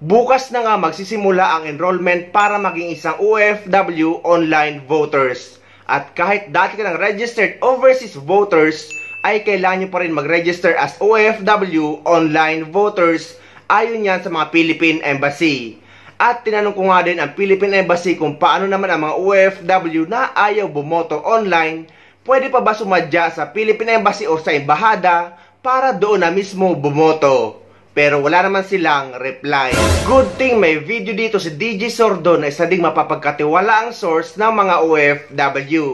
Bukas na nga magsisimula ang enrollment para maging isang OFW online voters. At kahit dati ka ng registered overseas voters, ay kailangan nyo pa rin mag-register as OFW online voters ayon yan sa mga Philippine Embassy. At tinanong ko nga din ang Philippine Embassy kung paano naman ang mga OFW na ayaw bumoto online, pwede pa ba sumadya sa Philippine Embassy o sa embahada para doon na mismo bumoto. Pero wala naman silang reply. Good thing may video dito si DJ Sordo na isa ding mapapagkatiwalaang source ng mga OFW.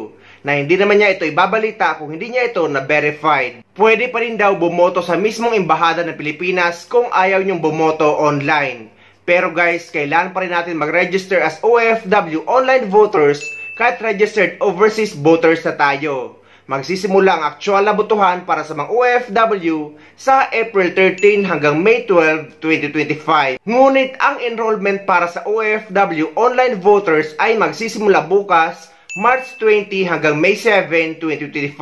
Na hindi naman niya ito ibabalita kung hindi niya ito na-verified. Pwede pa rin daw bumoto sa mismong embahada ng Pilipinas kung ayaw niyong bumoto online. Pero guys, kailangan pa rin natin mag-register as OFW online voters kahit registered overseas voters na tayo. Magsisimula ang aktual na botohan para sa mga OFW sa April 13 hanggang May 12, 2025. Ngunit ang enrollment para sa OFW online voters ay magsisimula bukas, March 20 hanggang May 7, 2025.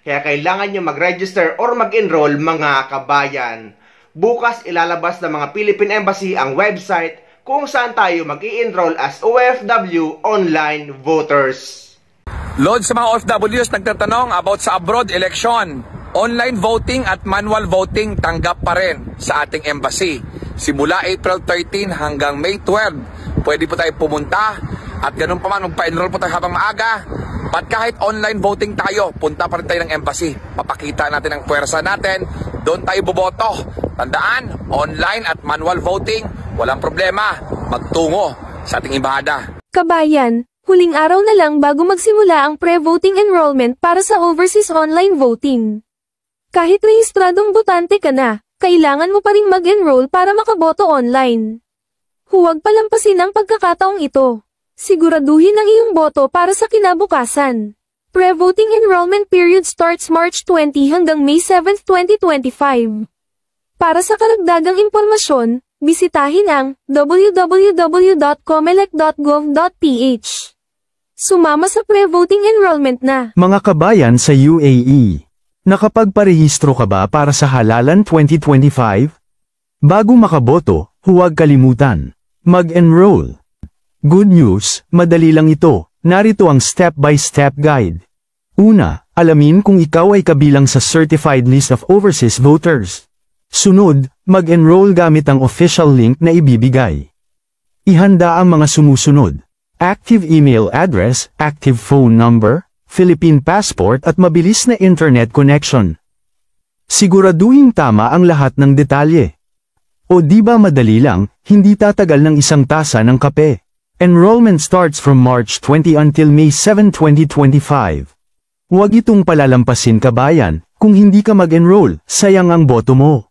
Kaya kailangan nyo mag-register or mag-enroll mga kabayan. Bukas ilalabas ng mga Philippine Embassy ang website kung saan tayo mag-i-enroll as OFW online voters. Load sa mga OFWs nagtatanong about sa abroad election. Online voting at manual voting tanggap pa rin sa ating embassy. Simula April 13 hanggang May 12, pwede po tayo pumunta at ganun pa man magpa-enroll po tayo habang maaga. But kahit online voting tayo, punta pa rin tayo ng embassy. Papakita natin ang puwersa natin, doon tayo boboto. Tandaan, online at manual voting, walang problema, magtungo sa ating embahada. Kabayan, huling araw na lang bago magsimula ang pre-voting enrollment para sa overseas online voting. Kahit rehistradong botante ka na, kailangan mo pa rin mag-enroll para makaboto online. Huwag palampasin ang pagkakataong ito. Siguraduhin ang iyong boto para sa kinabukasan. Pre-voting enrollment period starts March 20 hanggang May 7, 2025. Para sa karagdagang impormasyon, bisitahin ang www.comelec.gov.ph. Sumama sa pre-voting enrollment na. Mga kabayan sa UAE, nakapagparehistro ka ba para sa Halalan 2025? Bago makaboto, huwag kalimutan mag-enroll. Good news, madali lang ito. Narito ang step-by-step guide. Una, alamin kung ikaw ay kabilang sa certified list of overseas voters. Sunod, mag-enroll gamit ang official link na ibibigay. Ihanda ang mga sumusunod. Active email address, active phone number, Philippine passport at mabilis na internet connection. Siguraduhin tama ang lahat ng detalye. O di ba madali lang, hindi tatagal ng isang tasa ng kape. Enrollment starts from March 20 until May 7, 2025. Huwag itong palalampasin kabayan, kung hindi ka mag-enroll, sayang ang boto mo.